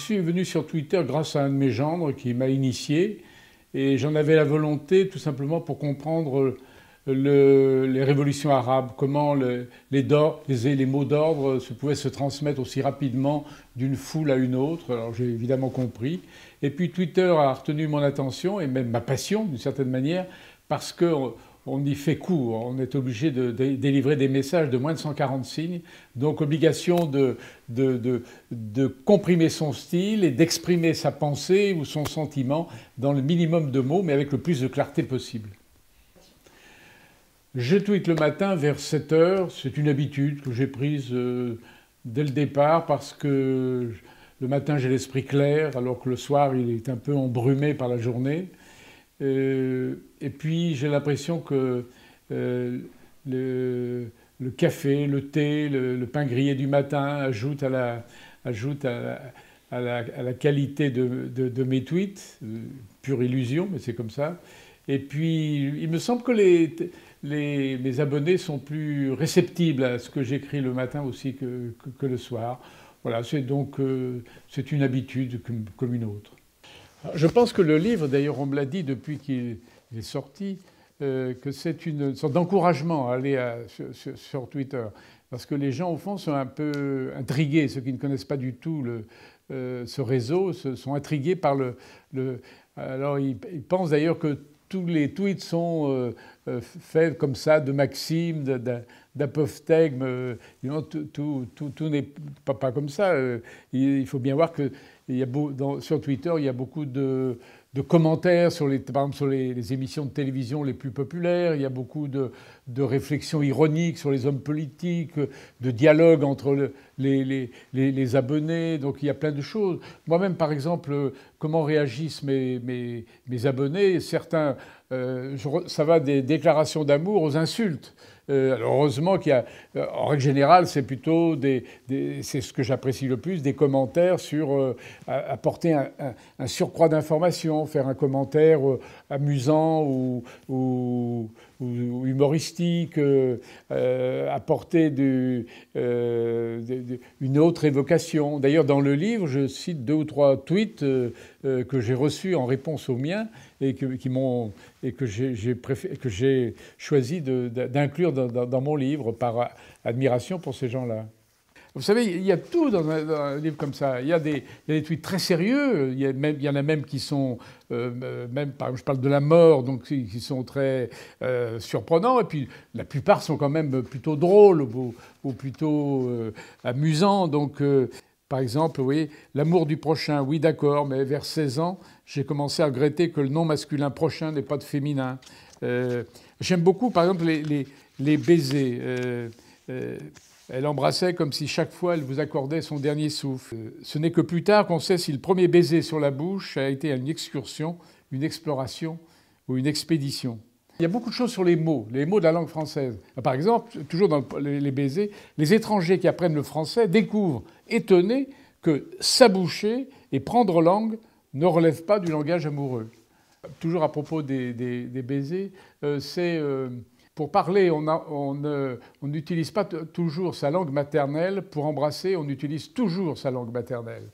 suis venu sur Twitter grâce à un de mes gendres qui m'a initié. Et j'en avais la volonté tout simplement pour comprendre les révolutions arabes, comment les mots d'ordre pouvaient se transmettre aussi rapidement d'une foule à une autre. Alors j'ai évidemment compris. Et puis Twitter a retenu mon attention et même ma passion d'une certaine manière parce qu'on y fait court. On est obligé de délivrer des messages de moins de 140 signes. Donc obligation de comprimer son style et d'exprimer sa pensée ou son sentiment dans le minimum de mots mais avec le plus de clarté possible. Je tweete le matin vers 7 heures. C'est une habitude que j'ai prise dès le départ parce que le matin j'ai l'esprit clair alors que le soir il est un peu embrumé par la journée. Et puis j'ai l'impression que le café, le thé, le pain grillé du matin ajoutent à la qualité de mes tweets. Pure illusion, mais c'est comme ça. Et puis il me semble que mes abonnés sont plus réceptibles à ce que j'écris le matin aussi que le soir. Voilà, c'est une habitude comme une autre. Je pense que le livre, d'ailleurs on me l'a dit depuis qu'il est sorti, que c'est une sorte d'encouragement à aller sur Twitter. Parce que les gens, au fond, sont un peu intrigués. Ceux qui ne connaissent pas du tout ce réseau sont intrigués par Alors ils pensent d'ailleurs que tous les tweets sont faits comme ça, de maximes, d'apophthegmes. Tout n'est pas comme ça. Il faut bien voir que sur Twitter, il y a beaucoup de commentaires par exemple sur les émissions de télévision les plus populaires. Il y a beaucoup de réflexions ironiques sur les hommes politiques, de dialogues entre les abonnés. Donc il y a plein de choses. Moi-même, par exemple, comment réagissent mes abonnés? Certains, ça va des déclarations d'amour aux insultes. Alors heureusement qu'il y a, en règle générale, c'est plutôt c'est ce que j'apprécie le plus, des commentaires sur apporter un surcroît d'informations, faire un commentaire amusant ou humoristique, apporter une autre évocation. D'ailleurs, dans le livre, je cite 2 ou 3 tweets que j'ai reçus en réponse aux miens et que j'ai choisi d'inclure dans mon livre par admiration pour ces gens-là. Vous savez, il y a tout dans un livre comme ça. Il y a des tweets très sérieux. Il y en a même qui sont, par exemple, je parle de la mort, donc qui sont très surprenants. Et puis la plupart sont quand même plutôt drôles ou plutôt amusants. Donc, par exemple, vous voyez, l'amour du prochain, oui d'accord, mais vers 16 ans, j'ai commencé à regretter que le nom masculin prochain n'ait pas de féminin. J'aime beaucoup, par exemple, les baisers. Elle embrassait comme si chaque fois elle vous accordait son dernier souffle. Ce n'est que plus tard qu'on sait si le premier baiser sur la bouche a été une excursion, une exploration ou une expédition. Il y a beaucoup de choses sur les mots de la langue française. Par exemple, toujours dans les baisers, les étrangers qui apprennent le français découvrent, étonnés, que s'aboucher et prendre langue ne relève pas du langage amoureux. Toujours à propos des baisers, c'est... Pour parler, on n'utilise pas toujours sa langue maternelle. Pour embrasser, on utilise toujours sa langue maternelle.